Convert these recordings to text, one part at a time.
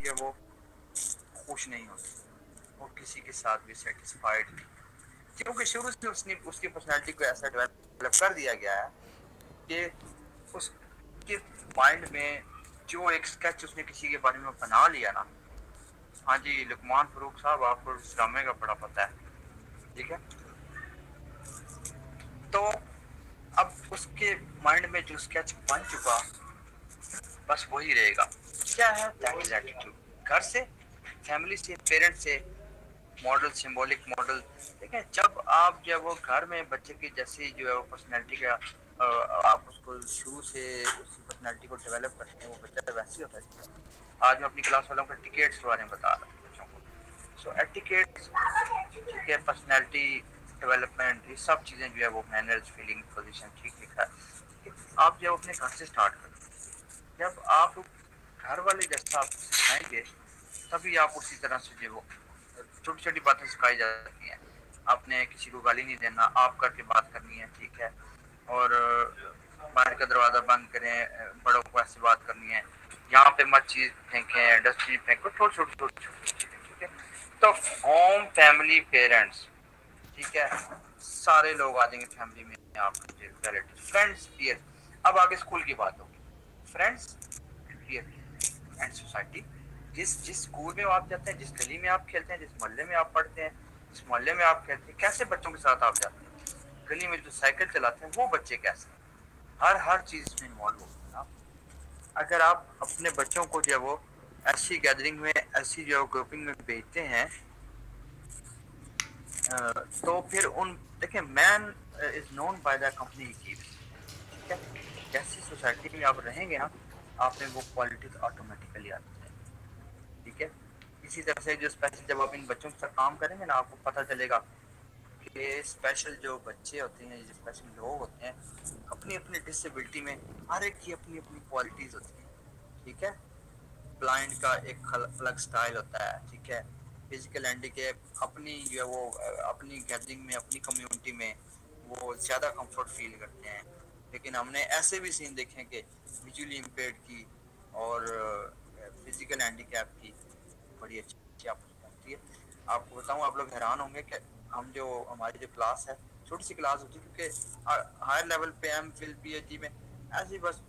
जो वो खुश नहीं होती, वो किसी के साथ भी सेटिस्फाइड नहीं, क्योंकि शुरू से उसने उसकी पर्सनैलिटी को ऐसा डेवलप कर दिया गया है कि उसके माइंड में जो एक स्केच उसने किसी के बारे में बना लिया ना। हाँ जी लुकमान फरूक साहब, आपको इस्लामे का बड़ा पता है, ठीक है। तो अब उसके माइंड में जो स्केच बन चुका बस वही रहेगा। क्या है दैट इज एटीट्यूड। घर से, फैमिली से, पेरेंट्स से मॉडल, सिंबॉलिक मॉडल। देखिए जब आप जो है वो घर में बच्चे की जैसी जो है वो पर्सनैलिटी का आप उसको शुरू से उसी पर्सनैलिटी को डेवलप करते हैं, वो बच्चा वैसे ही होता है। आज मैं अपनी क्लास वालों को एटिकेट्स के बारे में बता रहा हूँ बच्चों को। सो एटिकेट्स, ठीक है, पर्सनैलिटी डेवलपमेंट, ये सब चीज़ें जो है वो मैनर्स, फीलिंग, पोजीशन, ठीक लिखा है। आप जो अपने घर से स्टार्ट करें। जब आप घर वाले जैसा आप सिखाएंगे तभी आप उसी तरह से जो छोटी छोटी बातें सिखाई जाती हैं। आपने किसी को गाली नहीं देना, आप करके बात करनी है, ठीक है। और बाहर का दरवाज़ा बंद करें, बड़ों को ऐसे बात करनी है, यहाँ पे मत चीज़ फेंकें, डस्टबिन फेंको, छोटी छोटी छोटी छोटी चीज़ें, ठीक है। तो होम, फैमिली, पेरेंट्स, ठीक है, सारे लोग आ जाएंगे फैमिली में, आपके रिलेटिव, फ्रेंड्स, पीयर। अब आगे स्कूल की बात होगी। Friends, peer and society. जिस जिस स्कूल में आप जाते हैं, जिस गली में आप खेलते हैं, जिस मोहल्ले में आप पढ़ते हैं, जिस मोहल्ले में आप खेलते हैं, कैसे बच्चों के साथ आप जाते हैं, गली में जो साइकिल चलाते हैं वो बच्चे कैसे, हर चीज में इन्वॉल्व होते हैं आप। अगर आप अपने बच्चों को जो है वो ऐसी गैदरिंग में, ऐसी जो ग्रुपिंग में भेजते हैं, तो फिर उन, देखिए man is known by the company he keeps, ठीक है। जैसी सोसाइटी में आप रहेंगे ना, आप में वो क्वालिटीज ऑटोमेटिकली आती है, ठीक है। इसी तरह से जो स्पेशल, जब आप इन बच्चों के साथ काम करेंगे ना, आपको पता चलेगा कि स्पेशल जो बच्चे होते हैं, जो स्पेशल लोग होते हैं, अपनी अपनी डिसेबिलिटी में हर एक की अपनी अपनी क्वालिटीज होती हैं, ठीक है। ब्लाइंड का एक अलग स्टाइल होता है, ठीक है। फिजिकल हैंडीकैप अपनी जो है वो अपनी गैदरिंग में, अपनी कम्युनिटी में वो ज़्यादा कंफर्ट फील करते हैं। लेकिन हमने ऐसे भी सीन देखे कि विजुअली इम्पेयर्ड की और फिजिकल हैंडीकैप की बड़ी अच्छी आपस बनती है। आपको बताऊं, आप लोग हैरान होंगे कि हम जो हमारी जो क्लास है, छोटी सी क्लास होती है, क्योंकि हायर लेवल पे एम फिल पीएचडी में ऐसी बस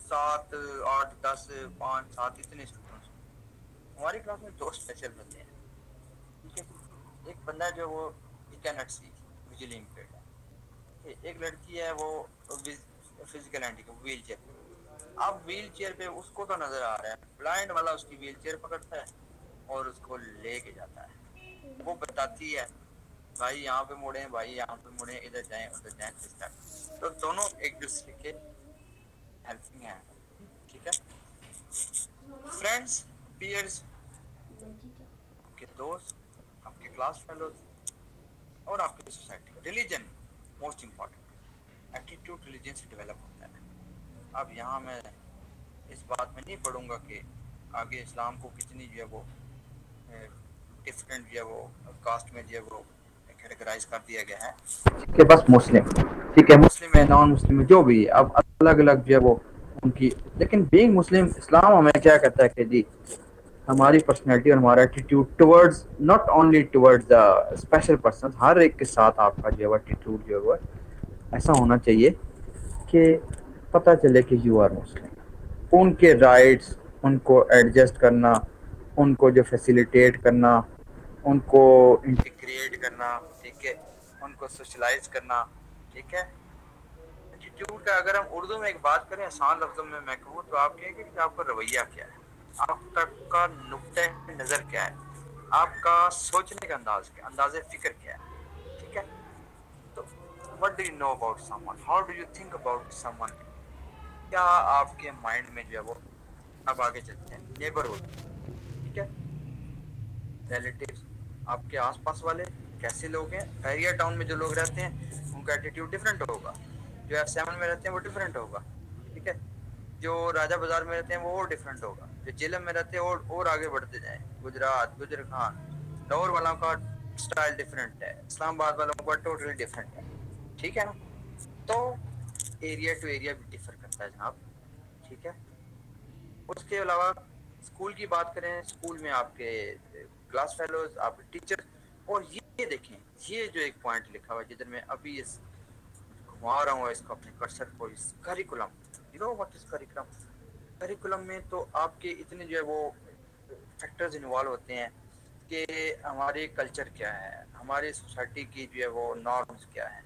7 8 10 5 7 इतने स्टूडेंट्स। हमारी क्लास में 2 स्पेशल बंदे हैं, ठीक है। एक बंदा जो वो ही can not see, visually impaired है। एक लड़की है वो फिजिकल हैंडीकैप, व्हील चेयर। अब व्हील चेयर पे उसको तो नजर आ रहा है, ब्लाइंड वाला उसकी व्हील चेयर पकड़ता है और उसको लेके जाता है। वो बताती है भाई यहाँ पे मुड़े, भाई यहाँ पे मुड़े, इधर जाएं उधर जाएं, इस तरह। तो दोनों एक दूसरे के हेल्पिंग हैं, ठीक है। फ्रेंड्स, पीयर्स, आपके दोस्त, आपके क्लास फेलोज और आपकी society. Religion most important, attitude religion से डेवलप होता है। अब यहाँ मैं इस बात में नहीं पढ़ूंगा कि आगे इस्लाम को कितनी जो है वो डिफरेंट जो है वो कास्ट में जो है वो कैटेगराइज कर दिया गया है कि बस मुस्लिम, ठीक है, मुस्लिम है, नॉन मुस्लिम है, जो भी है, अब अलग अलग जो है वो उनकी। लेकिन बीइंग मुस्लिम, इस्लाम हमें क्या कहता है कि जी हमारी पर्सनैलिटी और हमारा attitude towards, not only towards the special person, हर एक के साथ आपका जो है एटीट्यूड जो है वो ऐसा होना चाहिए कि पता चले कि यू आर मुस्लिम। उनके राइट्स, उनको एडजस्ट करना, उनको जो फैसिलिटेट करना, उनको इंटीग्रेट करना, ठीक है, उनको सोशलाइज करना, ठीक है। एटीट्यूड का अगर हम उर्दू में एक बात करें, आसान लफ्जों में मैं कहूँ तो आप कहेंगे कि आपका रवैया क्या है, आपका नुक्ते नज़र क्या है, आपका सोचने का अंदाज़े फिक्र क्या है, ठीक है। तो what do you know about someone, how do you think about someone, क्या आपके माइंड में जो है वो। अब आगे चलते हैं नेबरहुड, ठीक है। रिलेटिव्स, आपके आसपास वाले कैसे लोग हैं। एरिया टाउन में जो लोग रहते हैं उनका एटीट्यूड डिफरेंट होगा, जो F7 में रहते हैं वो डिफरेंट होगा, ठीक है। जो राजा बाजार में रहते हैं वो डिफरेंट होगा, जो जेलम में रहते हैं और आगे बढ़ते जाएं, गुजरात, गुजर खान, लाहौर वालों का स्टाइल डिफरेंट है, इस्लामाबाद वालों का टोटली डिफरेंट है, ठीक है ना। तो एरिया टू एरिया भी डिफर करता है जनाब, ठीक है। उसके अलावा स्कूल की बात करें, स्कूल में आपके क्लास फेलोज, आपके टीचर, और ये देखें, ये जो एक पॉइंट लिखा हुआ है जिधर मैं अभी इस घुमा रहा हूँ इसको अपने कर्सर को, इस curriculum, you know what is curriculum. Curriculum में तो आपके इतने जो है वो फैक्टर्स इन्वॉल्व होते हैं कि हमारे कल्चर क्या है, हमारे सोसाइटी की जो है वो नॉर्म्स क्या है,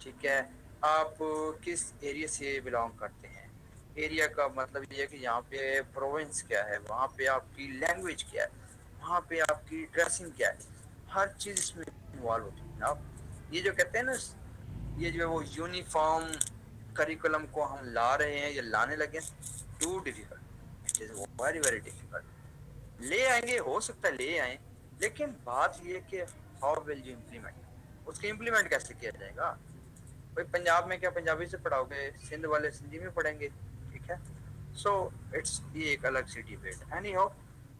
ठीक है, आप किस एरिया से बिलोंग करते हैं, एरिया का मतलब ये है कि यहाँ पे प्रोविंस क्या है, वहाँ पे आपकी लैंग्वेज क्या है, वहाँ पे आपकी ड्रेसिंग क्या है, हर चीज़ इसमें इन्वॉल्व होती है ना। ये जो कहते हैं ना, ये जो है वो यूनिफॉर्म करिकुलम को हम ला रहे हैं या लाने लगे, too difficult, it is very very difficult. ले आएंगे, हो सकता है ले आए, लेकिन बात ये कि हाउ विल यू इम्प्लीमेंट, उसके इम्प्लीमेंट कैसे किया जाएगा। भाई पंजाब में क्या पंजाबी से पढ़ाओगे, सिंध वाले सिंधी में पढ़ेंगे, ठीक है। सो इट्स ये एक अलग सी डिबेट एनी हाउ।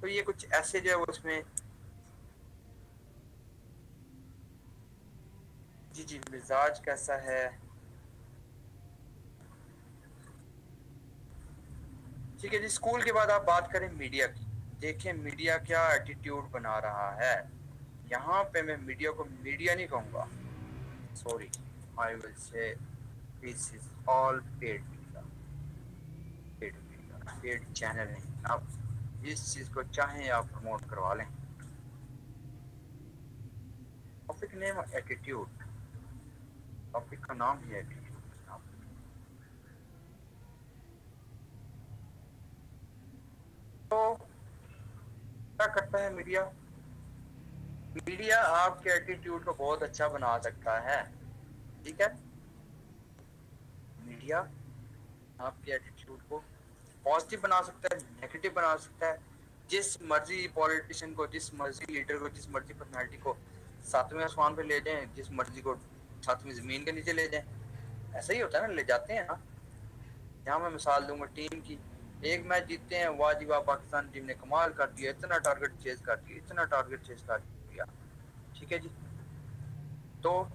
तो ये कुछ ऐसे जो है उसमें, जी जी, मिजाज कैसा है, ठीक है जी। स्कूल के बाद आप बात करें मीडिया की, देखें मीडिया क्या एटीट्यूड बना रहा है। यहाँ पे मैं मीडिया को मीडिया नहीं कहूँगा, sorry, I will say this is all paid media, paid channel नहीं। आप इस चीज को चाहें आप प्रमोट करवा लें। टॉपिक नेम एटीट्यूड, टॉपिक का नाम ही एटीट्यूड। तो क्या करता है मीडिया, मीडिया आपके एटीट्यूड को बहुत अच्छा बना सकता है, ठीक है। मीडिया आपके एटीट्यूड को पॉजिटिव बना सकता है, नेगेटिव बना सकता है। जिस मर्जी पॉलिटिशियन को, जिस मर्जी लीडर को, जिस मर्जी पर्सनैलिटी को सातवें आसमान पे ले जाएं, जिस मर्जी को सातवीं जमीन के नीचे ले जाएं, ऐसा ही होता है ना, ले जाते हैं ना। यहाँ मैं मिसाल दूंगा टीम की, एक मैच जीतते हैं, वाह जी वाह, पाकिस्तान टीम ने कमाल कर दिया, इतना टारगेट चेज कर दिया, इतना टारगेट चेज कर दिया, ठीक है जी। तो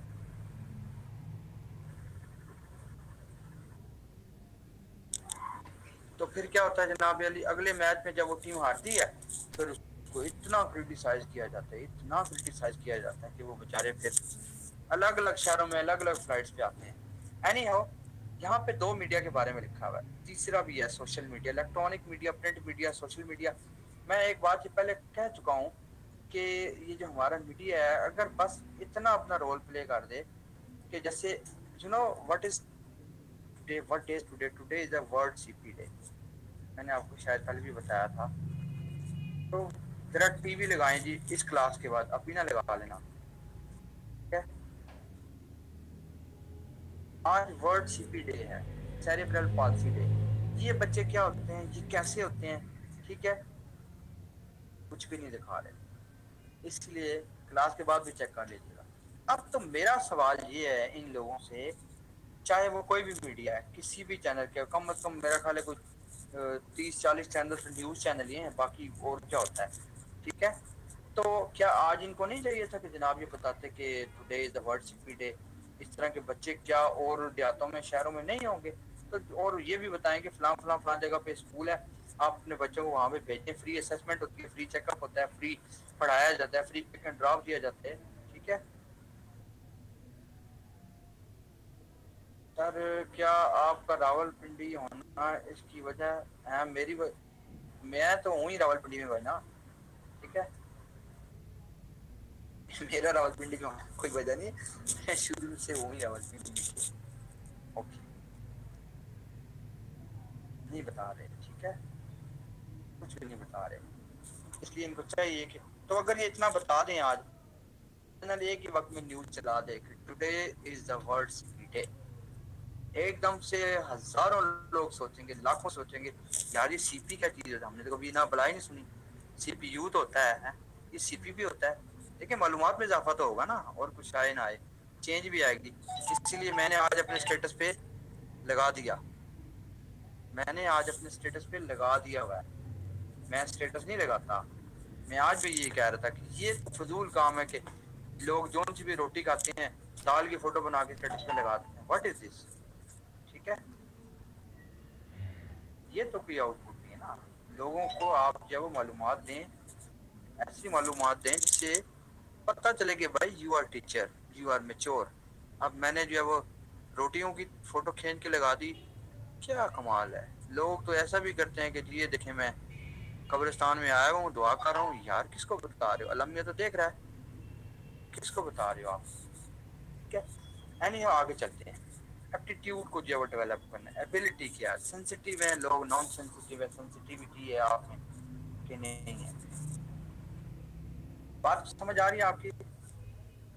फिर क्या होता है जनाब अली, अगले मैच में जब वो टीम हारती है, फिर उसको इतना क्रिटिसाइज किया जाता है, इतना क्रिटिसाइज किया जाता है कि वो बेचारे फिर अलग अलग शहरों में अलग अलग फ्लाइट्स पे आते हैं। एनी हाउ, यहाँ पे दो मीडिया के बारे में लिखा हुआ है, तीसरा भी है social media, electronic media, print media, social media. मैं एक बात ये पहले कह चुका हूँ कि ये जो हमारा मीडिया है, अगर बस इतना अपना रोल प्ले कर दे कि जैसे you know what is today, what is today, today is the world CP day, मैंने आपको शायद कल भी बताया था। तो जरा टीवी लगाएं जी इस क्लास के बाद, अभी ना लगा लेना, ठीक है। आज वर्ल्ड सीपी डे है, सेरेब्रल पाल्सी डे। ये बच्चे क्या होते हैं, ये कैसे होते हैं, ठीक है, कुछ भी नहीं दिखा रहे, इसलिए क्लास के बाद भी चेक कर लीजिएगा। अब तो मेरा सवाल ये है इन लोगों से, चाहे वो कोई भी मीडिया है, किसी भी चैनल के, कम अज कम मेरा ख्याल है कुछ 30-40 चैनल न्यूज चैनल ही हैं, बाकी और क्या होता है, ठीक है। तो क्या आज इनको नहीं चाहिए था कि जनाब ये बताते कि today is the world CP day, इस तरह के बच्चे क्या और देहातों में, शहरों में नहीं होंगे, तो और ये भी बताएं कि फलां फलां फलां जगह पे स्कूल है, आप अपने बच्चों को वहाँ पे भेजें, फ्री असेसमेंट होती है, फ्री चेकअप होता है, फ्री पढ़ाया जाता है, फ्री पिक एंड ड्रॉप दिया जाता है, ठीक है। सर क्या आपका रावलपिंडी होना इसकी वजह है, मैं तो हूँ ही रावलपिंडी में भाई ना, ठीक है। मेरा रावलपिंडी में होने की कोई वजह नहीं, मैं शुरू से हूँ ही रावलपिंडी में। ओके, नहीं बता रहे, ठीक है, कुछ भी नहीं बता रहे, इसलिए इनको चाहिए कि, तो अगर ये इतना बता दें आज, चैनल एक ही वक्त में न्यूज चला दे कि today is the world CP day, एकदम से हजारों लोग सोचेंगे, लाखों सोचेंगे यार ये सीपी क्या चीज है, हमने तो कभी ना बुलाई नहीं सुनी, सीपीयू तो होता है, ये सीपी भी होता है। देखिए मालूमात में इजाफा तो होगा ना, और कुछ आए ना आए, चेंज भी आएगी। इसीलिए मैंने आज अपने स्टेटस पे लगा दिया, मैंने आज अपने स्टेटस पे लगा दिया हुआ है, मैं स्टेटस नहीं लगाता। मैं आज भी ये कह रहा था कि ये फजूल काम है कि लोग जो सी भी रोटी खाते हैं, दाल की फोटो बना के स्टेटस पे लगा देते हैं, व्हाट इज दिस, ठीक है। ये तो कोई आउटपुट नहीं है ना। लोगों को आप जब वो मालूमात दें, ऐसी मालूमात दें जिससे पता चले कि भाई you are teacher, you are mature. अब मैंने जो है वो रोटियों की फोटो खींच के लगा दी, क्या कमाल है। लोग तो ऐसा भी करते हैं कि जी ये देखें मैं कब्रिस्तान में आया हूँ, दुआ कर रहा हूँ। यार किसको बता रहे हो, अलमिया तो देख रहा है, किसको बता रहे हो आप। ठीक है, एनी आगे चलते हैं। एप्टीट्यूड को जो डेवलप करना है, एबिलिटी क्या, सेंसिटिव है लोग, नॉन सेंसिटिव है, सेंसिटिविटी है आप में कि नहीं है। बात समझ आ रही है आपकी।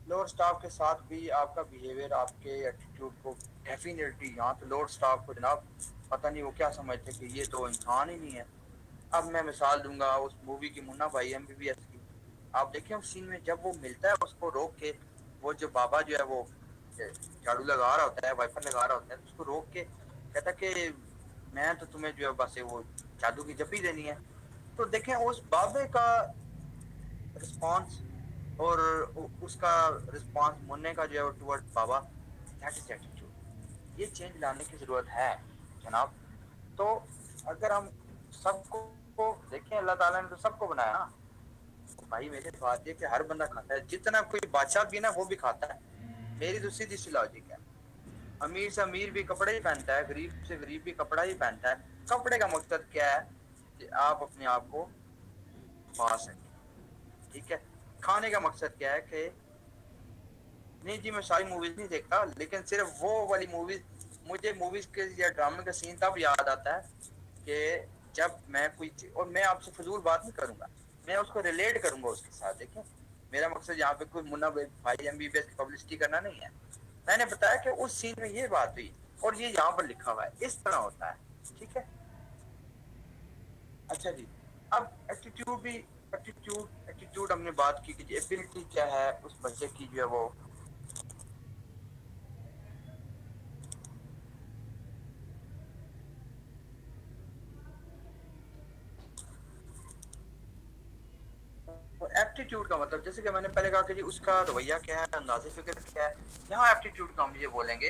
लोअर स्टाफ के साथ भी आपका बिहेवियर, आपके एटीट्यूड को डेफिनेटली, यहाँ तो लोअर स्टाफ को जनाब पता नहीं वो क्या समझते कि ये तो इंसान ही नहीं है। अब मैं मिसाल दूंगा उस मूवी की, मुन्ना भाई एमबीबीएस की। आप देखिए उस सीन में जब वो मिलता है उसको रोक के, वो जो बाबा जो है वो झाड़ू लगा रहा होता है, वाइपर लगा रहा होता है, तो उसको रोक के कहता कि मैं तो तुम्हें जो है बस वो जादू की जपी देनी है। तो देखें उस बाबे का रिस्पॉन्स और उसका रिस्पॉन्स मुन्ने का जो है toward Baba, that is attitude. ये चेंज लाने की जरूरत है जनाब। तो अगर हम सबको देखें, अल्लाह ताला ने तो सबको बनाया ना भाई। मेरे बात ये कि हर बंदा खाता है, जितना कोई बादशाह भी ना वो भी खाता है। मेरी तो सीधी सी लॉजिक है। अमीर से अमीर भी कपड़े ही पहनता है, गरीब से गरीब भी कपड़ा ही पहनता है। कपड़े का मकसद क्या है कि आप अपने आप को पा सकें। ठीक है, खाने का मकसद क्या है कि नहीं जी मैं सारी मूवीज नहीं देखता, लेकिन सिर्फ वो वाली मूवीज, मुझे मूवीज के या ड्रामे का सीन तब याद आता है कि जब मैं कोई, और मैं आपसे फजूल बात नहीं करूंगा, मैं उसको रिलेट करूंगा उसके साथ। देखें मेरा मकसद यहाँ पे कोई मुन्ना भाई एमबीबीएस की पब्लिसिटी करना नहीं है। मैंने बताया कि उस सीन में ये बात हुई और ये यहाँ पर लिखा हुआ है, इस तरह होता है। ठीक है, अच्छा जी। अब एटीट्यूड भी, एटीट्यूड एटीट्यूड हमने बात की कि एबिलिटी क्या है उस बच्चे की जो है वो। और एप्टीट्यूड का मतलब जैसे कि मैंने पहले कहा कि जी उसका रवैया क्या है, अंदाज़े फिक्र क्या है। यहाँ एप्टीट्यूड का हम ये बोलेंगे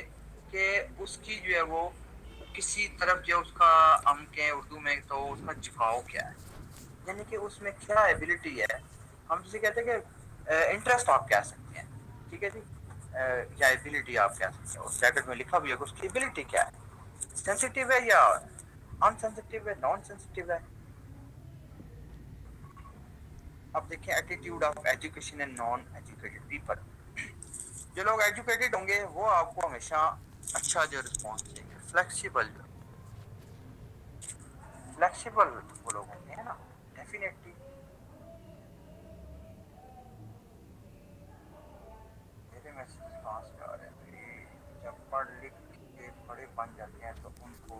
कि उसकी जो है वो किसी तरफ जो उसका, हम कहें उर्दू में तो उसका झुकाव क्या है, यानी कि उसमें क्या एबिलिटी है। हम जिसे कहते हैं कि इंटरेस्ट आप कह सकते हैं। ठीक है जी, या एबिलिटी आप कह सकते हैं। उस जैकेट में लिखा भी है कि उसकी एबिलिटी क्या है, सेंसिटिव है या अनसेंसिटिव है, नॉन सेंसिटिव है। अब देखें attitude of education and non educated people. जो लोग एजुकेटेड होंगे वो आपको हमेशा अच्छा जो रिस्पॉन्स देंगे, फ्लेक्सिबल, जो फ्लेक्सिबल वो लोग होंगे, है ना, डेफिनेटली। मेरे मैसेज कहाँ से आ रहे हैं भाई। जब पढ़ लिख के बड़े बन जाते हैं तो उनको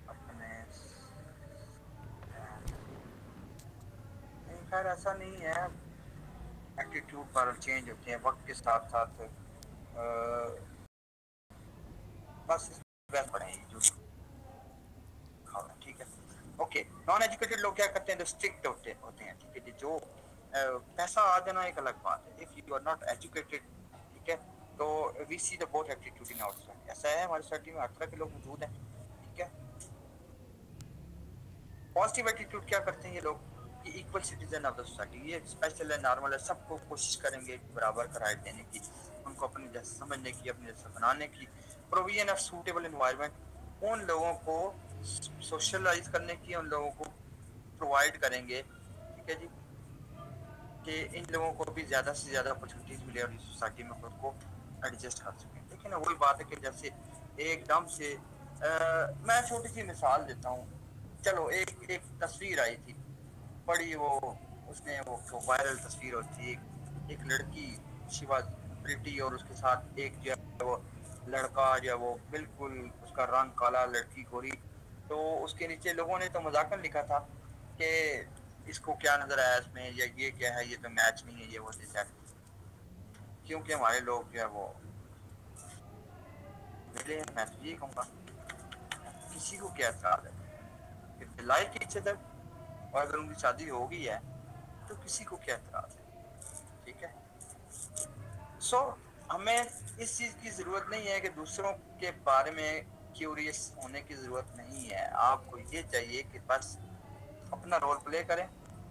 अपने नहीं, खैर ऐसा नहीं है। एटीट्यूड पर चेंज होते हैं वक्त के साथ साथ। बस बहस पढ़ेंगे जो लिखा। ठीक है, ओके। नॉन एजुकेटेड लोग क्या करते हैं, जो स्ट्रिक्ट होते हैं। ठीक है जी, जो पैसा आ जाना एक अलग बात है, if you are not educated. ठीक है, तो we see the both attitude in our society. ऐसा है हमारी सोसाइटी में हर तरह के लोग मौजूद हैं। ठीक है, पॉजिटिव एटीट्यूड क्या करते हैं ये लोग कि equal citizen of the society, ये स्पेशल है, नॉर्मल है, सबको कोशिश करेंगे बराबर का राइट देने की, उनको अपने जैसे समझने की, अपने जैसे बनाने की। प्रोविजन ऑफ सूटेबल इन्वायरमेंट, उन लोगों को सोशलाइज करने की, उन लोगों को प्रोवाइड करेंगे। ठीक है जी, कि इन लोगों को भी ज़्यादा से ज़्यादा अपॉर्चुनिटीज़ मिले और इस सोसाइटी में खुद को एडजस्ट कर सकें। लेकिन वही बात है कि जैसे एकदम से मैं छोटी सी मिसाल देता हूँ। चलो एक एक तस्वीर आई थी बड़ी वो, उसने वो वायरल तस्वीर होती है, एक लड़की शिवा प्रिटी और उसके साथ एक जो है वो लड़का जो है वो बिल्कुल उसका रंग काला, लड़की गोरी। तो उसके नीचे लोगों ने तो मजाकन लिखा था कि इसको क्या नजर आया इसमें, या ये क्या है, ये तो मैच नहीं है, ये वो जैसा। क्योंकि हमारे लोग जो है वो मिले हैं। मैं तो ये कहूँगा किसी को क्या एतराज है, लाइक ईच अदर, और अगर उनकी शादी हो गई है तो किसी को क्या एतराज है। ठीक है, सो हमें इस चीज़ की ज़रूरत नहीं है कि दूसरों के बारे में क्यूरियस होने की ज़रूरत नहीं है। आपको ये चाहिए कि बस अपना रोल प्ले करें,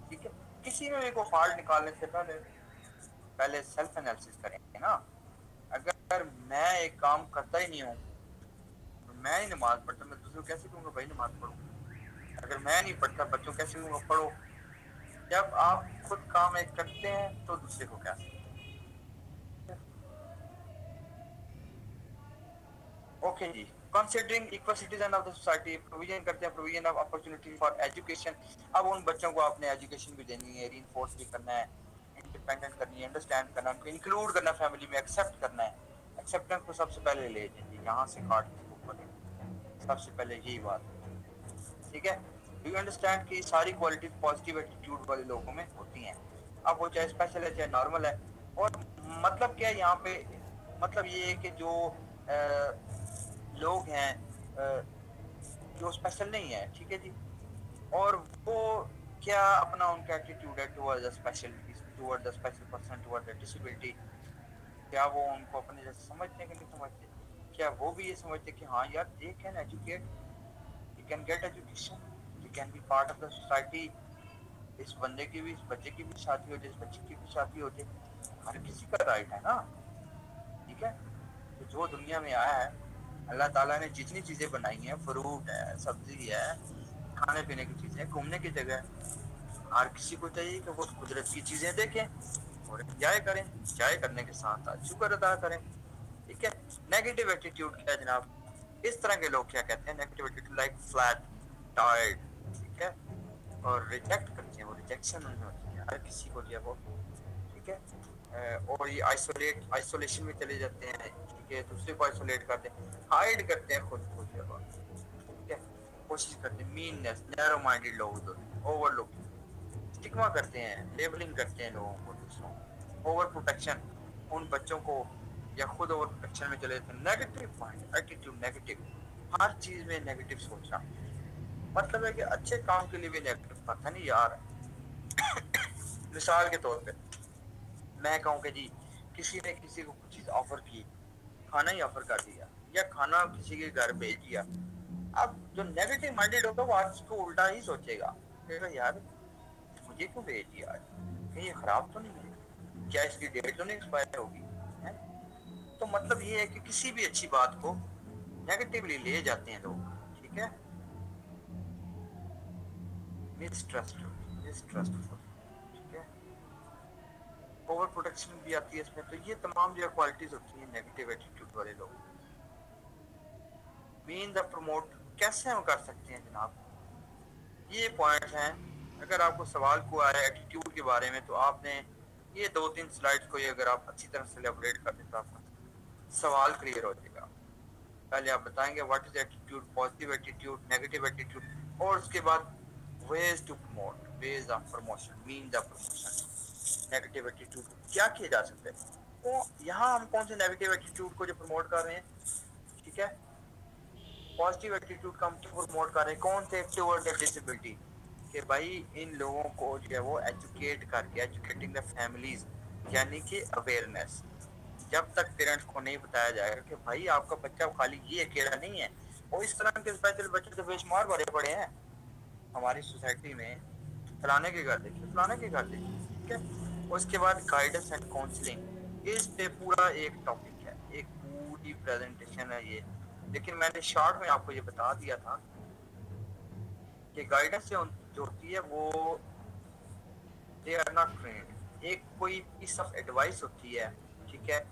ठीक है। किसी में भी कोई फॉल्ट निकालने से पहले सेल्फ एनालिसिस करें ना। अगर मैं एक काम करता ही नहीं हूँ, तो मैं ही नमाज पढ़ता, मैं दूसरों को कैसे कहूँगा भाई नमाज पढ़ो? अगर मैं नहीं पढ़ता, बच्चों कैसे कहूँगा पढ़ो? जब आप खुद काम एक करते हैं तो दूसरे को कैसे? ओके जी। Considering equal citizen of the society, provision करते हैं provision of opportunity for education. अब उन बच्चों को आपने एजुकेशन भी देनी है, रीइंफोर्स भी करना है, इंडिपेंडेंट करनी है, अंडरस्टैंड करना, उनको इंक्लूड करना, फैमिली में एक्सेप्ट करना है। एक्सेप्टेंस को सबसे पहले ले जाइए, यहाँ से काट के ऊपर सबसे पहले यही बात, ठीक है। डू यू अंडरस्टैंड कि सारी क्वालिटी पॉजिटिव एटीट्यूड वाले लोगों में होती हैं। अब वो चाहे स्पेशल है चाहे नॉर्मल है। और मतलब क्या है यहाँ पे, मतलब ये है कि जो लोग हैं जो स्पेशल नहीं है, ठीक है जी, और वो क्या अपना उनका एटीट्यूड है toward the special, toward the special person, toward the disability, क्या वो उनको अपने जैसे समझते हैं कि नहीं समझते? क्या वो भी ये समझते कि हाँ यार they can educate, they can get education, they can be part of the society. इस बंदे की भी, इस बच्चे की भी शादी हो जाए, इस बच्चे की भी शादी हो जाए, हर किसी का राइट है ना, ठीक है। तो जो दुनिया में आया है, अल्लाह ताला ने जितनी चीज़ें बनाई हैं, फ्रूट है, सब्जी है, खाने पीने की चीज़ें, घूमने की जगह है, हर किसी को चाहिए कि वो कुदरत की चीज़ें देखें और एंजॉय करें। एंजॉय करने के साथ साथ शुक्र अदा करें, ठीक है। नेगेटिव एटीट्यूड क्या है जनाब? इस तरह के लोग क्या कहते हैं? Negative attitude like flat tired, ठीक है, और रिजेक्ट करते हैं, वो रिजेक्शन उनमें होती है हर किसी को जो वो, ठीक है। और ये आइसोलेशन में चले जाते हैं, ठीक है, दूसरे को आइसोलेट करते हैं, हाइड करते हैं खुद को जो है, ठीक है, कोशिश करते हैं, मीननेस, नैरो माइंडेड लोग होते हैं, ओवरलुक, स्टिग्मा करते हैं, लेबलिंग करते हैं लोगों को, दूसरों, ओवर प्रोटेक्शन, उन बच्चों को, या खुद ओवर प्रोटेक्शन में चले जाते हैं। नेगेटिव माइंड एटीट्यूड, नेगेटिव, हर चीज में नेगेटिव सोचना, मतलब है कि अच्छे काम के लिए भी नेगेटिव, पता नहीं यार। मिसाल के तौर पे मैं कहूँ कि जी किसी ने किसी को कुछ चीज ऑफर की, खाना ही ऑफर कर दिया, या खाना किसी के घर भेज दिया, अब जो नेगेटिव माइंडेड होगा वो आज को उल्टा ही सोचेगा, कहेगा यार मुझे क्यों भेज दिया आज, कहीं ये खराब तो नहीं है, क्या इसकी डेट तो नहीं एक्सपायर होगी है? तो मतलब ये है कि किसी भी अच्छी बात को नेगेटिवली ले जाते हैं लोग, ठीक है। मिसट्रस्ट, मिसट्रस्टफुल, ठीक है, ओवर प्रोटेक्शन भी आती है इसमें। तो ये तमाम जो क्वालिटीज होती हैं नेगेटिव एटीट्यूड वाले लोग। मीन द प्रमोट कैसे हम कर सकते हैं जनाब? ये पॉइंट्स हैं। अगर आपको सवाल को आया एटीट्यूड के बारे में, तो आपने ये 2-3 स्लाइड्स को ये अगर आप अच्छी तरह से एलेबोरेट कर दें तो आपका सवाल क्लियर हो जाएगा। पहले आप बताएंगे what is attitude, positive attitude, negative attitude, और उसके बाद ways to promote, ways of promotion, mean the promotion. Negative attitude क्या किया जा सकता है? तो यहाँ हम कौन से नेगेटिव एटीट्यूड को जो प्रमोट कर रहे हैं, ठीक है, पॉजिटिव एटीट्यूड का हम प्रमोट कर रहे हैं कौन से? टुवर्ड द डिसेबिलिटी, कि भाई इन लोगों को जो है वो एजुकेट करके, एजुकेटिंग द फैमिलीज, यानी कि अवेयरनेस। जब तक पेरेंट्स को नहीं बताया जाएगा कि भाई आपका बच्चा खाली ये अकेला नहीं है, और इस तरह के स्पेशल बच्चे तो बेशुमार भरे पड़े हैं हमारी सोसाइटी में, फलाने के घर देखिए, फलाने के घर देखिए, ठीक है। उसके बाद गाइडेंस एंड काउंसलिंग, इस पे पूरा एक टॉपिक है, एक पूरी प्रेजेंटेशन है ये, लेकिन मैंने शॉर्ट में आपको ये बता दिया था कि गाइडेंस जो होती है वो दे आर नॉट ट्रेंड, एक कोई पीस ऑफ एडवाइस होती है, ठीक है।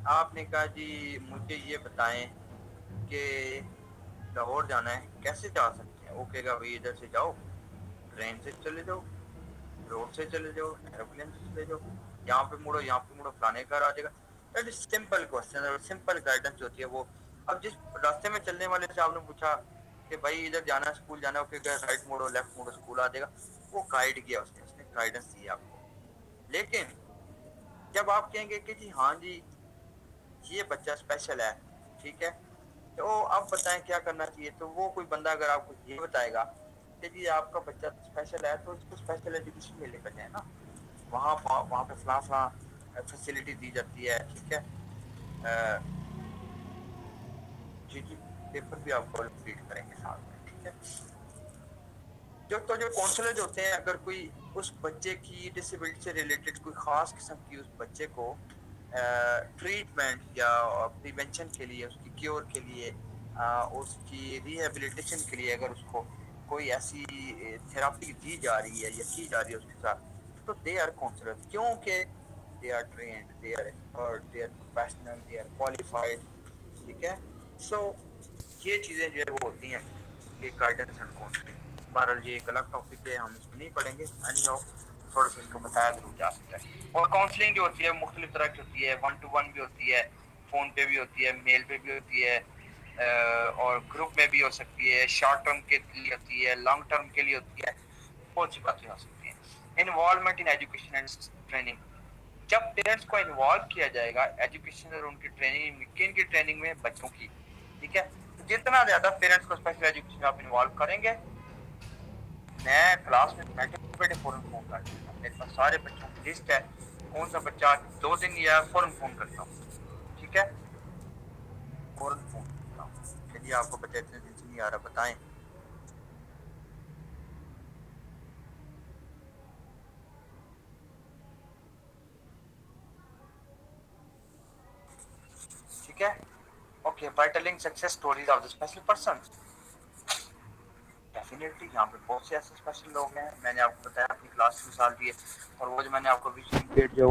आपने कहा जी मुझे ये बताएं कि लाहौर जाना है, कैसे जा सकते हैं? वो कहेगा भाई इधर से जाओ, ट्रेन से चले जाओ, रोड से चले जाओ, एरोप्लेन से चले जाओ, यहाँ पे मुड़ो, यहाँ पे मुड़ो, फलाने घर आ जाएगा। दैट इज सिंपल क्वेश्चन और सिंपल गाइडेंस होती है वो। अब जिस रास्ते में चलने वाले से आपने पूछा कि भाई इधर जाना है, स्कूल जाना है, ओके राइट मुड़ो, लेफ्ट मुड़ो, स्कूल आ जाएगा, वो गाइड किया उसने, उसने गाइडेंस दी आपको। लेकिन जब आप कहेंगे कि जी हाँ जी ये बच्चा स्पेशल है, ठीक है, तो आप बताएं क्या करना चाहिए, तो वो कोई बंदा अगर आपको ये बताएगा कि जी आपका बच्चा स्पेशल है तो इसको स्पेशल एजुकेशन में लेकर जाए ना, वहाँ पे फला फला फैसिलिटी दी जाती है, ठीक है। जी जी, पेपर भी आपको रीड करेंगे साथ में, ठीक है। जो काउंसलर होते हैं, अगर कोई उस बच्चे की डिसेबिलिटी से रिलेटेड कोई खास किस्म की उस बच्चे को ट्रीटमेंट या प्रिवेंशन के लिए, उसकी क्योर के लिए, उसकी रिहेबिलिटेशन के लिए अगर उसको कोई ऐसी थेरापी दी जा रही है या की जा रही है उसके साथ, तो दे आर काउंसलर, क्योंकि they are trained, they are expert, they are professional, they are qualified, ठीक है। सो ये चीज़ें जो है वो होती हैं कि गाइडेंस एंड काउंसलिंग। बहरहाल ये एक अलग टॉपिक है, हम इसको नहीं पढ़ेंगे, एनी हाउ थोड़ा सा इसको बताया जरूर जा सकता है। और काउंसलिंग जो होती है मुख्तलिफ तरह की होती है, 1 to 1 भी होती है, फ़ोन पे भी होती है, मेल पे भी होती है, और ग्रुप में भी हो सकती है, शॉर्ट टर्म के लिए होती है, लॉन्ग टर्म के लिए होती है, बहुत सी बातें हो सकती हैं। Involvement in education and training, जब पेरेंट्स को इन्वॉल्व किया जाएगा एजुकेशन और उनकी ट्रेनिंग, किन की ट्रेनिंग में, बच्चों की, ठीक है। जितना ज्यादा पेरेंट्स को स्पेशल एजुकेशन में आप इन्वॉल्व करेंगे, मैं क्लास में बैठे फौरन फोन कर दूंगा, मेरे पास सारे बच्चों की लिस्ट है, कौन सा बच्चा 2 दिन या फौरन फोन करता हूँ, ठीक है, फौरन फोन करता हूँ। चलिए, आपको बच्चा इतने दिन से नहीं आ रहा, बताएं। ठीक है, okay. By telling success stories of the special person, definitely यहाँ पे बहुत से ऐसे स्पेशल लोग हैं, मैंने आपको बताया अपनी क्लास की मिसाल दी है। और वो जो मैंने आपको विजन जो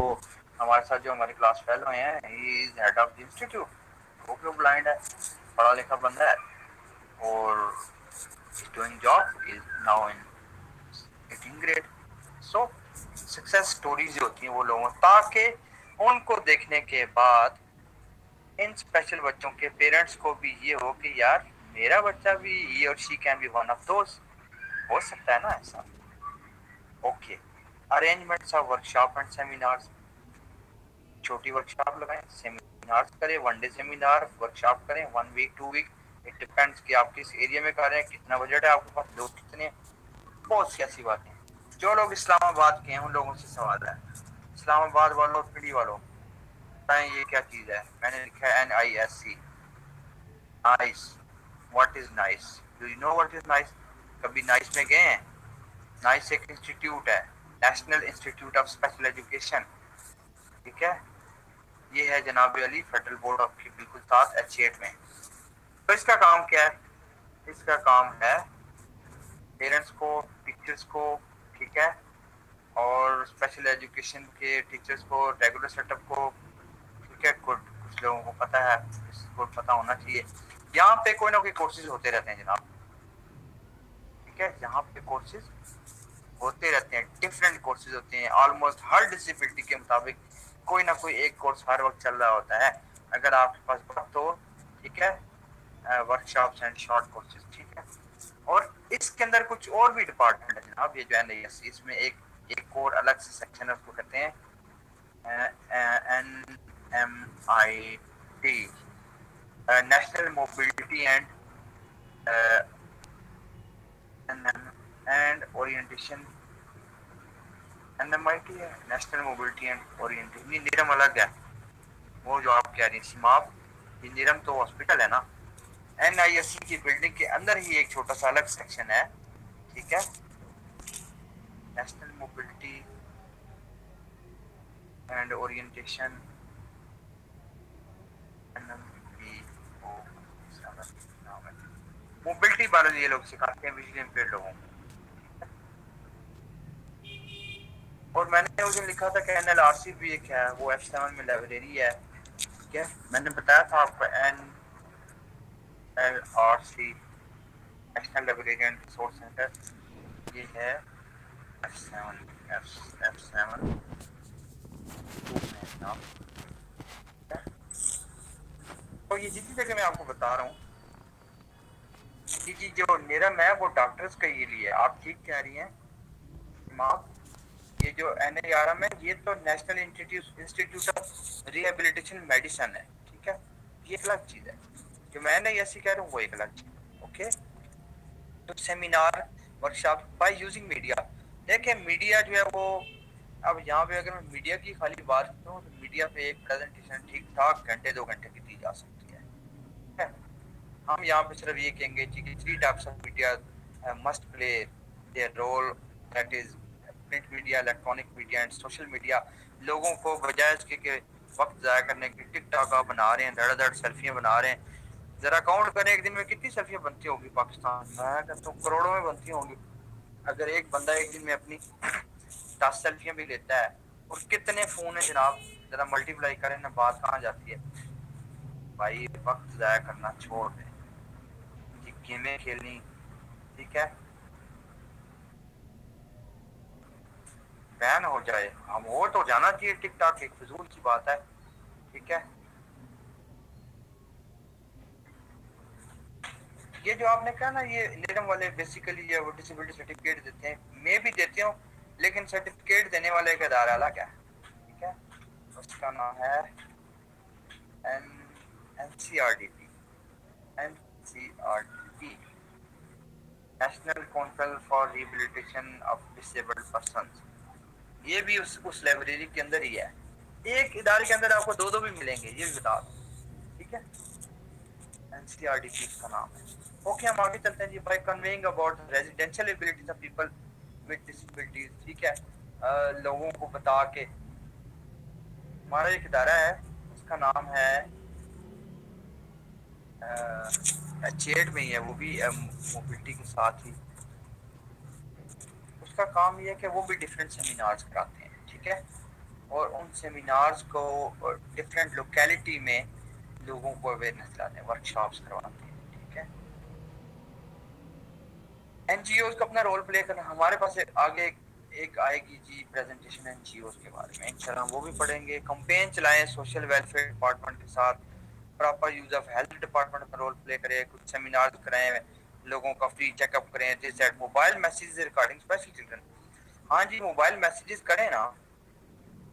हमारे साथ जो हमारी क्लास फेलो हैं, he is head of the institute, वो क्यों ब्लाइंड है, पढ़ा लिखा बंदा है, और doing job, is now in 18th grade. So success stories जो होती हैं वो लोगों, ताकि उनको देखने के बाद इन स्पेशल बच्चों के पेरेंट्स को भी ये हो कि यार मेरा बच्चा भी, ही और she can be one of those, हो सकता है ना ऐसा। Okay, arrangements of workshop and seminars, छोटी वर्कशॉप लगाएं, सेमिनार्स करें, 1 डे सेमिनार वर्कशॉप करें, 1 वीक 2 वीक, इट डिपेंड्स कि आप किस एरिया में कर रहे हैं, कितना बजट है आपके पास, लोग कितने, बहुत सी ऐसी बातें। जो लोग इस्लामाबाद के हैं उन लोगों से सवाल है, इस्लामाबाद वालों, पीढ़ी वालों, बताएं ये क्या चीज़ है। मैंने लिखा है NISC, nice. What is nice, do you know what is nice? कभी नाइस में गए हैं? नाइस एक इंस्टीट्यूट है, national institute of special education, ठीक है। ये है जनाब अली, फेडरल बोर्ड ऑफ की बिल्कुल साथ H8 में। तो इसका काम क्या है? इसका काम है पेरेंट्स को, टीचर्स को, ठीक है, और स्पेशल एजुकेशन के टीचर्स को, रेगुलर सेटअप को, ठीक है, कुछ लोगों को पता है, इसको पता होना चाहिए। यहाँ पे कोई ना कोई कोर्सेज होते रहते हैं जनाब, ठीक है, यहाँ पे कोर्सेज होते रहते हैं, डिफरेंट कोर्सेज होते हैं, ऑलमोस्ट हर डिसेबिलिटी के मुताबिक कोई ना कोई एक कोर्स हर वक्त चल रहा होता है, अगर आपके पास वक्त हो, ठीक है। वर्कशॉप्स एंड शॉर्ट कोर्सेज, ठीक है। और इसके अंदर कुछ और भी डिपार्टमेंट है जनाब, ये जो है NISC, इसमें एक और अलग से सेक्शन है, उसको कहते हैं NMIT, national mobility and orientation. NMIT है, नेशनल मोबिलिटी एंड ओरिएंटेशन, ये निरम अलग है, वो जो आप कह रही हैं सिमाप, ये निरम तो हॉस्पिटल है ना। NISC की बिल्डिंग के अंदर ही एक छोटा सा अलग सेक्शन है, ठीक है, national mobility and orientation, mobility बारे ये लोग सिखाते हैं विजुअली इम्पेयर्ड लोगों को। और मैंने उस दिन लिखा था कि NLRC भी एक है, वो F7 में लाइब्रेरी है, ठीक है। मैंने बताया था आपको NLRC, national library and resource centre, ये है F7 तो ये जितनी जगह मैं आपको बता रहा हूँ कि जो निरम है वो डॉक्टर्स के लिए, आप ठीक कह रही हैं माँ, ये जो NIRM है ये तो national institute of rehabilitation medicine है, ठीक है, ये एक अलग चीज़ है। जो मैं NISC कह रहा हूँ वो एक अलग चीज़, ओके। तो seminar workshop by using media, देखिए मीडिया जो है वो, अब यहाँ पे अगर मैं मीडिया की खाली बात करूँ तो मीडिया पे एक प्रेजेंटेशन ठीक ठाक घंटे 2 घंटे की दी जा सकती है, हम यहाँ पे सिर्फ ये कहेंगे जी कि three types of media must play their role, that is print media, electronic media and social media. लोगों को बजाय इसके कि वक्त ज़ाया करने की टिकटॉक आप बना रहे हैं, धड़ाधड़ सेल्फियाँ बना रहे हैं। जरा काउंट करें एक दिन में कितनी सेल्फियाँ बनती होंगी पाकिस्तान में, मैं कहता हूँ करोड़ों में बनती होंगी। अगर एक बंदा एक दिन में अपनी 10 सेल्फियाँ भी लेता है, और कितने फोन है जनाब, जरा मल्टीप्लाई करें ना, बात कहाँ जाती है। भाई वक्त ज़ाया करना छोड़ दें, ये गेमें खेलनी, ठीक है, बैन हो जाए। हम वो तो जाना चाहिए, टिकटॉक एक फिजूल की बात है, ठीक है। ये जो आपने कहा ना, ये निगम वाले बेसिकली ये वो डिसेबिलिटी सर्टिफिकेट देते हैं, मैं भी देती हूँ, लेकिन सर्टिफिकेट देने वाले का इदारा अलग है, ठीक है। उसका नाम है N NCRDP, NCRDP, national council for rehabilitation of disabled persons. ये भी उस लाइब्रेरी के अंदर ही है। एक इदारे के अंदर आपको दो दो भी मिलेंगे, ये भी बता दो, ठीक है। NCRDP का नाम है। ओके, हम आगे चलते हैं जी। By conveying about residential abilities of people with disabilities, ठीक है। लोगों को बता के, हमारा एक इदारा है, उसका नाम है चेट में ही है, वो भी मोबिलिटी के साथ ही। उसका काम ये है कि वो भी डिफरेंट सेमिनार्स कराते हैं, ठीक है, और उन सेमिनार्स को डिफरेंट लोकेलिटी में लोगों को अवेयरनेस दिलाते हैं, वर्कशॉप्स करवाते हैं, ठीक है। एनजीओ का अपना रोल प्ले करना, हमारे पास आगे एक आएगी जी प्रेजेंटेशन एनजीओ के बारे में, इंशाल्लाह वो भी पढ़ेंगे। कैंपेन चलाएं सोशल वेलफेयर डिपार्टमेंट के साथ, proper use of health department का रोल प्ले करें, कुछ सेमिनार कराएं, लोगों का फ्री चेकअप करें। This eight mobile messages regarding special children, हाँ जी मोबाइल मैसेजेस करें ना,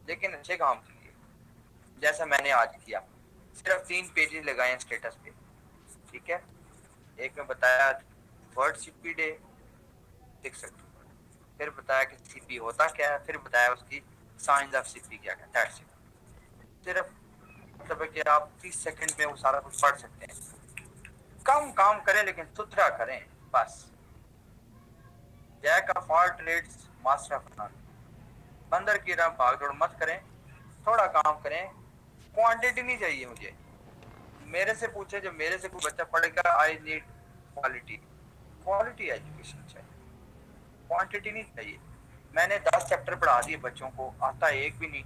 लेकिन अच्छे काम कीजिए, जैसा मैंने आज किया। सिर्फ 3 पेजेस लगाए स्टेटस पे, ठीक है। एक में बताया वर्ल्ड सीपी डे, देख सकते हो, फिर बताया कि सीपी होता क्या है, फिर बताया उसकी साइंस ऑफ सीपी क्या है, दैट्स इट। सिर्फ मतलब है कि आप 30 सेकंड में वो सारा कुछ पढ़ सकते हैं। कम काम करें लेकिन सुथरा करें, बस। Jack of all trades master of none, बंदर की तरह भागदौड़ मत करें, थोड़ा काम करें। क्वांटिटी नहीं चाहिए मुझे, मेरे से पूछे, जब मेरे से कोई बच्चा पढ़ेगा, I need quality, quality education चाहिए, क्वांटिटी नहीं चाहिए। मैंने 10 चैप्टर पढ़ा दिए बच्चों को, आता एक भी नहीं,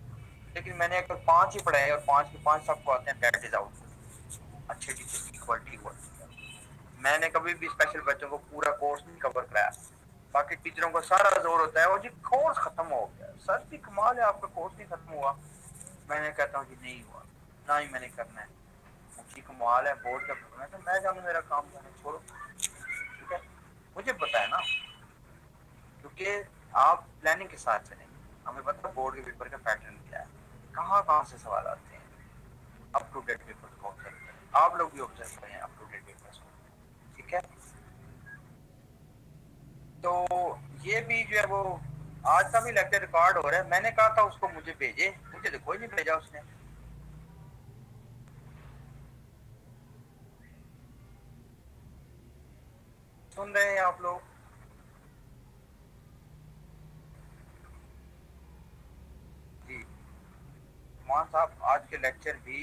लेकिन मैंने अगर 5 ही पढ़ाए और 5 के 5 सबको आते हैं, दैट इज आउट। अच्छे टीचर की क्वालिटी हुआ। मैंने कभी भी स्पेशल बच्चों को पूरा कोर्स नहीं कवर कराया। बाकी टीचरों का सारा जोर होता है वो जी कोर्स खत्म हो गया, सर जी कमाल है आपका कोर्स नहीं खत्म हुआ। मैंने कहता हूँ जी नहीं हुआ, ना ही मैंने करना है, जी कमाल है बोर्ड का करना है, तो मैं जानू मेरा काम करना, छोड़ो, ठीक है। मुझे पता है ना, क्योंकि आप प्लानिंग के साथ चलेंगे, हमें पता है बोर्ड के पेपर का पैटर्न क्या है, कहाँ कहाँ से सवाल आते हैं। अप टू डेट पेपर को ऑब्जर्व करें, आप लोग भी ऑब्जर्व करें अप टू डेट पेपर को, ठीक है। तो ये भी जो है वो आज का भी लेक्चर रिकॉर्ड हो रहा है, मैंने कहा था उसको मुझे भेजे, मुझे तो कोई नहीं भेजा उसने। सुन रहे हैं आप लोग? जी मान साहब, आज के लेक्चर भी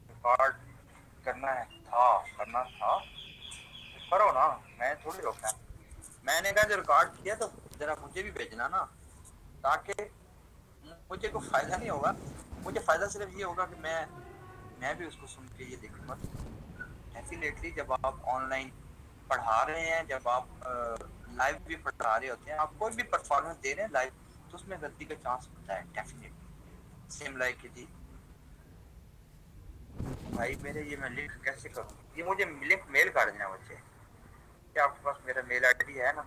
रिकॉर्ड करना है, करना था, करो ना, मैं थोड़ी रोका। मैंने कहा जो रिकॉर्ड किया तो जरा मुझे भी भेजना ना, ताकि मुझे कोई फायदा नहीं होगा, मुझे फायदा सिर्फ ये होगा कि मैं भी उसको सुन के ये देखूंगा। डेफिनेटली जब आप ऑनलाइन पढ़ा रहे हैं, जब आप लाइव भी पढ़ा रहे होते हैं, आप कोई भी परफॉर्मेंस दे रहे हैं लाइव, तो उसमें गलती का चांस होता है डेफिनेटली। सेम लाइक जी भाई मेरे, ये मैं लिंक कैसे करूँ, ये मुझे लिंक मेल कर देना बच्चे, क्या आपके पास मेरा मेल आईडी है ना?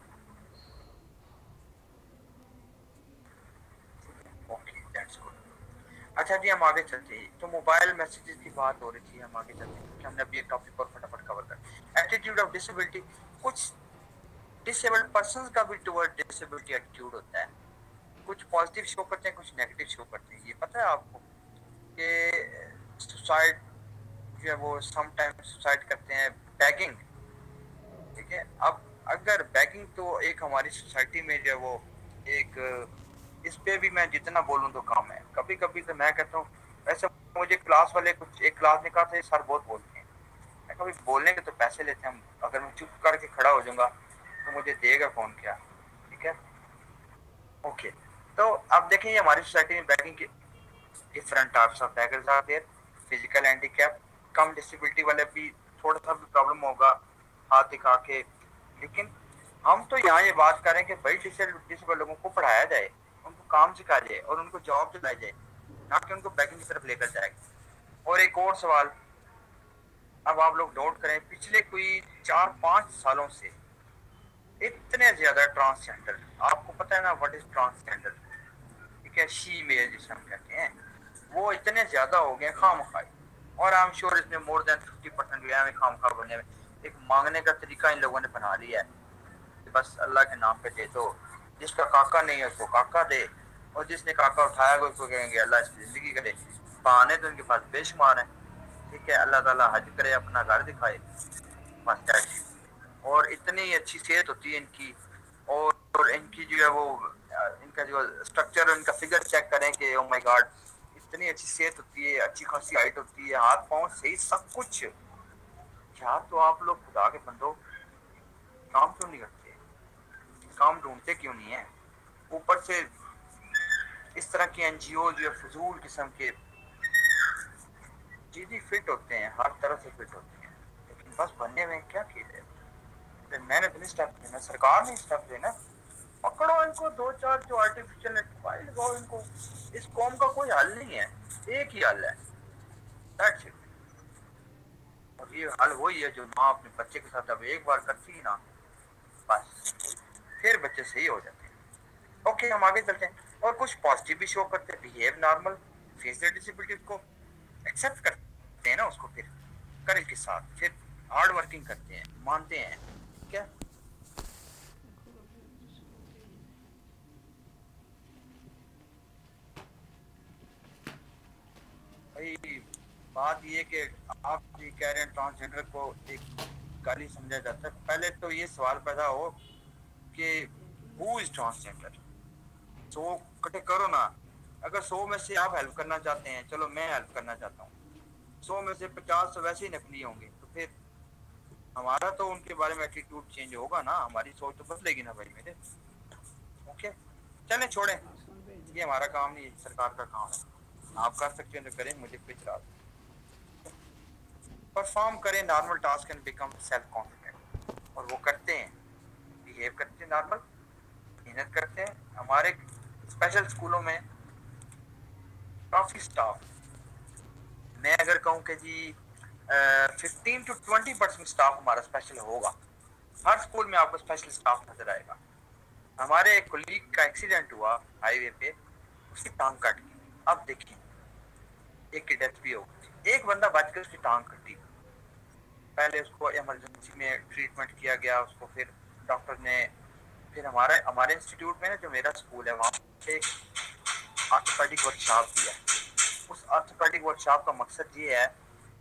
Okay that's good. अच्छा जी हम आगे चलते हैं, तो मोबाइल मैसेजेस की बात हो रही थी, हम आगे चलते हैं क्योंकि हमने अभी एक टॉपिक और फटाफट कवर कर, एटीट्यूड ऑफ डिसेबिलिटी। कुछ डिसेबल्ड पर्सन का भी टुवर्ड डिसेबिलिटी एटीट्यूड होता है, कुछ पॉजिटिव शो करते हैं, कुछ नेगेटिव शो करते हैं। ये पता है आपको कि सुसाइड जो है वो समटाइम सुसाइड करते हैं बैगिंग, ठीक है। अब अगर बैगिंग तो एक हमारी सोसाइटी में जो वो एक, इस पे भी मैं जितना बोलूँ तो कम है। कभी कभी तो मैं कहता हूँ, वैसे मुझे क्लास वाले कुछ एक क्लास ने कहा था सर बहुत बोलते हैं, मैं कभी बोलने के तो पैसे लेते हैं, अगर मैं चुप करके खड़ा हो जाऊंगा तो मुझे देगा कौन क्या, ठीक है। ओके, तो अब देखें हमारी सोसाइटी में बैगिंग के different types of beggars are there. Physical handicap, कम डिसेबिलिटी वाले भी थोड़ा सा भी प्रॉब्लम होगा हाथ दिखा के, लेकिन हम तो यहाँ ये बात करें कि भाई डिसेबल लोगों को पढ़ाया जाए, उनको काम सिखाया जाए और उनको जॉब दिलाई जाए, ना कि उनको बैगिंग की तरफ लेकर जाए। और एक और सवाल, अब आप लोग नोट करें, पिछले कोई 4-5 सालों से इतने ज्यादा ट्रांसजेंडर, आपको पता है ना व्हाट इज ट्रांसजेंडर, ठीक है, शी मेल जिसे हम कहते हैं, वो इतने ज्यादा हो गए खामखाई। और आई एम श्योर इसमें मोर देन 50% गया है खामखा बनने में। एक मांगने का तरीका इन लोगों ने बना लिया है, बस अल्लाह के नाम पे दे दो, जिसका काका नहीं है उसको काका दे, और जिसने काका उठाया उसको कहेंगे अल्लाह इसकी जिंदगी करे। बहाने तो इनके पास बेशुमार है, ठीक है। अल्लाह ताला हज करे, अपना घर दिखाए, बस। और इतनी अच्छी सेहत होती है इनकी, और इनकी जो है वो इनका जो स्ट्रक्चर, इनका फिगर चेक करें कि ओ माय गॉड, इतनी अच्छी सेहत होती है, अच्छी खासी हाइट होती है, हाथ पांव सही सब कुछ। यार तो आप लोग खुदा के बंदो काम क्यों नहीं करते, काम ढूंढते क्यों नहीं है? ऊपर से इस तरह के एनजीओ जो है फजूल किस्म के चीज़ें फिट होते हैं, हर तरह से फिट होते हैं, लेकिन बस बनने में क्या किया जाए? मैंने तो नहीं स्टेप लेना, सरकार ने स्टेप लेना। पकड़ो इनको, 2-4 जो आर्टिफिशियल फाइल लगाओ इनको। इस कौम का कोई हल नहीं है, एक ही हल है, दैट्स इट। और ये हल वही है जो माँ अपने बच्चे के साथ अब एक बार करती है ना, बस फिर बच्चे सही हो जाते हैं। ओके, हम आगे चलते हैं और कुछ पॉजिटिव भी शो करते हैं। Behave normal, face the disability को एक्सेप्ट करते हैं ना उसको, फिर करेज के साथ, फिर हार्ड वर्किंग करते हैं, मानते हैं, क्या भाई। बात ये कि आप ये कह रहे हैं ट्रांसजेंडर को एक गाली समझा जाता है। पहले तो ये सवाल पैदा हो कि हु इज ट्रांसजेंडर। 100 इकट्ठे करो ना, अगर 100 में से आप हेल्प करना चाहते हैं, चलो मैं हेल्प करना चाहता हूँ, 100 में से 50 तो वैसे ही नकली होंगे, तो फिर हमारा तो उनके बारे में एटीट्यूड चेंज होगा ना, हमारी सोच तो बदलेगी ना भाई मेरे। ओके, चलें छोड़ें, ये हमारा काम नहीं है, सरकार का काम है। आप कर सकते हैं तो करें, मुझे कोई इतराज नहीं। परफॉर्म करें normal task and become self confident, और वो करते हैं, बिहेव करते हैं नॉर्मल, मेहनत करते हैं। हमारे स्पेशल स्कूलों में काफ़ी स्टाफ, मैं अगर कहूँ कि जी 15 to 20% स्टाफ हमारा स्पेशल होगा। हर स्कूल में आपको स्पेशल स्टाफ नजर आएगा। हमारे एक कोलीग का एक्सीडेंट हुआ हाईवे पे, उसकी टांग कट गई। अब देखिए, एक की डेथ भी हो गई, एक बंदा बच के उसकी टांग कटी। पहले उसको इमरजेंसी में ट्रीटमेंट किया गया उसको, फिर डॉक्टर ने, फिर हमारे इंस्टीट्यूट में ना, जो मेरा स्कूल है, वहाँ पे ऑर्थोपेडिक वर्कशॉप दिया। उस ऑर्थोपेडिक वर्कशॉप का मकसद ये है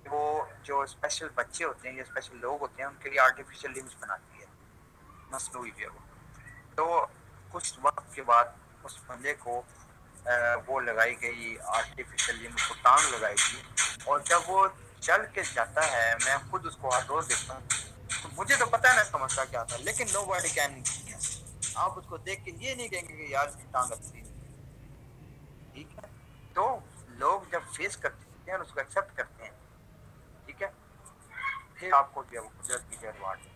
कि वो जो स्पेशल बच्चे होते हैं या स्पेशल लोग होते हैं, उनके लिए आर्टिफिशियल लिम्स बनाती है, मसनूई जो है। तो कुछ वक्त के बाद उस बंदे को वो लगाई गई आर्टिफिशियल लिम्ब, को टांग लगाई गई, और जब वो चल के जाता है, मैं खुद उसको हर रोज देखता हूँ, तो मुझे तो पता है ना इसका मसला क्या था, लेकिन नो बॉडी कैन, आप उसको देख के ये नहीं कहेंगे कि यार इसकी टांग अच्छी, ठीक है। तो लोग जब फेस करते हैं और उसको एक्सेप्ट करते हैं, ठीक है, फिर आपको जो है वो कुदरत की जो रिवार्ड देती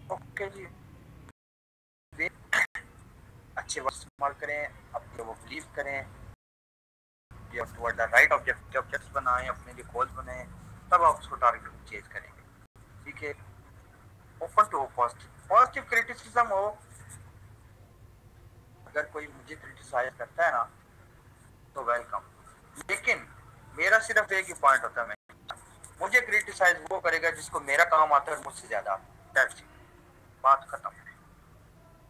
है। ओके जी, अच्छे वर्ड इस्तेमाल करें, अपने वो बिलीव करें, टुवर्ड द राइट ऑब्जेक्ट्स बनाएं, अपने लिए गोल्स बनाएं, तब आप उसको टारगेट चेंज करेंगे, ठीक है। ओपन टू पॉजिटिव क्रिटिसिज्म हो, अगर कोई मुझे क्रिटिसाइज करता है ना तो वेलकम, लेकिन मेरा सिर्फ एक ही पॉइंट होता है, मैं मुझे क्रिटिसाइज वो करेगा जिसको मेरा काम आता है मुझसे ज्यादा, दैट्स इट, बात खत्म।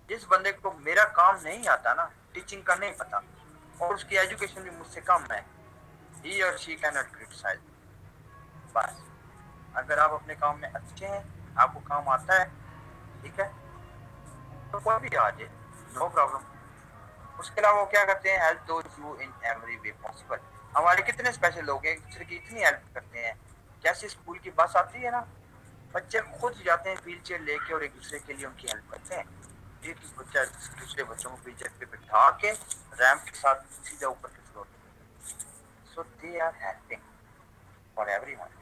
जिस बंदे को मेरा काम नहीं आता ना, टीचिंग का नहीं पता, और उसकी एजुकेशन भी मुझसे कम है, he or she cannot criticize, बस अगर आप अपने काम में अच्छे हैं, आपको काम आता है, ठीक है, तो कोई भी आ जाए, नो प्रॉब्लम। उसके अलावा वो क्या करते हैं, help those you in every way possible. हमारे कितने स्पेशल लोग हैं, एक दूसरे की इतनी हेल्प करते हैं। जैसे स्कूल की बस आती है ना, बच्चे खुद जाते हैं व्हील चेयर लेके और एक दूसरे के लिए उनकी हेल्प करते हैं। एक बच्चा दूसरे बच्चों को व्हील चेयर पे बिठा के रैंप के साथ सीधा ऊपर के फ्लोर पे। So they are helping for everyone.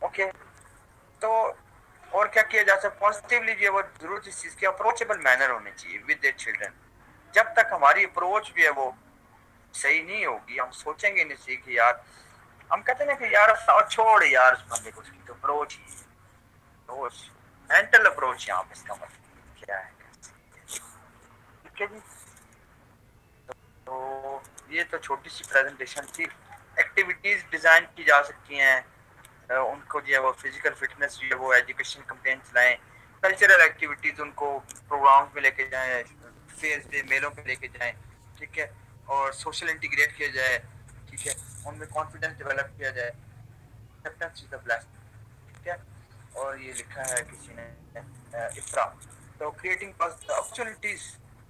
Okay, तो और क्या किया जा सकता पॉजिटिवली, जो वो जरूर इस चीज की अप्रोचेबल मैनर होने चाहिए विद देयर चिल्ड्रन। जब तक हमारी अप्रोच भी है वो सही नहीं होगी, हम सोचेंगे नहीं सही कि यार, हम कहते हैं ना कि यार छोड़ यार उस बंदे को, उसकी तो अप्रोच ही अप्रोच, मेंटल अप्रोच यहाँ पे इसका मतलब क्या है। ठीक है जी, तो ये तो छोटी सी प्रेजेंटेशन थी। एक्टिविटीज डिजाइन की जा सकती हैं, उनको जो है वो फिजिकल फिटनेस जो है वो एजुकेशन कैंपेन चलाएं, कल्चरल एक्टिविटीज उनको प्रोग्राम्स में लेके जाएं, फेयर्स पे मेलों पे लेके जाएं, ठीक है, और सोशल इंटीग्रेट किया जाए, ठीक है, उनमें कॉन्फिडेंस डेवलप किया जाए, एक्सेप्टेंस इज द ब्लेसिंग, ठीक है। और ये लिखा है किसी ने, इफ्रा, तो क्रिएटिंग अपॉर्चुनिटीज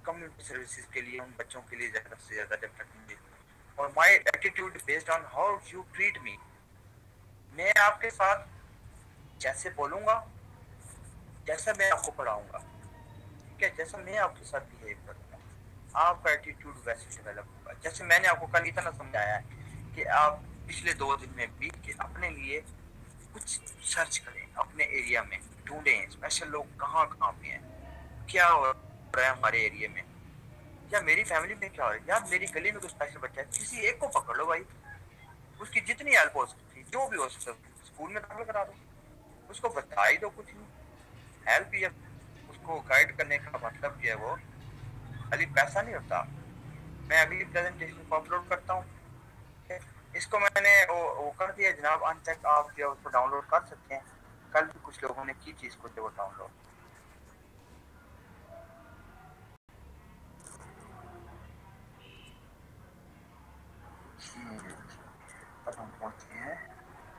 कम्युनिटी सर्विसेज के लिए उन बच्चों के लिए ज़्यादा से ज़्यादा डेवलपमेंट। और my attitude based on how you treat me, मैं आपके साथ जैसे बोलूंगा, जैसा मैं आपको पढ़ाऊंगा, ठीक है, जैसा मैं आपके साथ बिहेव करूंगा, आपका एटीट्यूड वैसे डेवलप होगा। जैसे मैंने आपको कल इतना समझाया है कि आप पिछले 2 दिन में बीत के अपने लिए कुछ सर्च करें, अपने एरिया में ढूंढें स्पेशल लोग कहाँ कहाँ पे हैं, क्या हो रहा है हमारे एरिया में, या मेरी फैमिली में क्या हो रहा है, या मेरी गली में कोई स्पेशल बच्चा है, किसी एक को पकड़ लो भाई, उसकी जितनी हेल्प हो सकती है, जो भी हो सकता है, स्कूल में दाखिला करा दो, उसको बता ही दो, कुछ नहीं, हेल्प ही है। उसको गाइड करने का मतलब क्या है, वो खाली पैसा नहीं होता। मैं अगली प्रेजेंटेशन को अपलोड करता हूँ, इसको मैंने वो कर दिया जनाब अनचेक, आप जो उसको डाउनलोड कर सकते हैं। कल भी कुछ लोगों ने की चीज को, वो डाउनलोड। अब हम पहुंचे हैं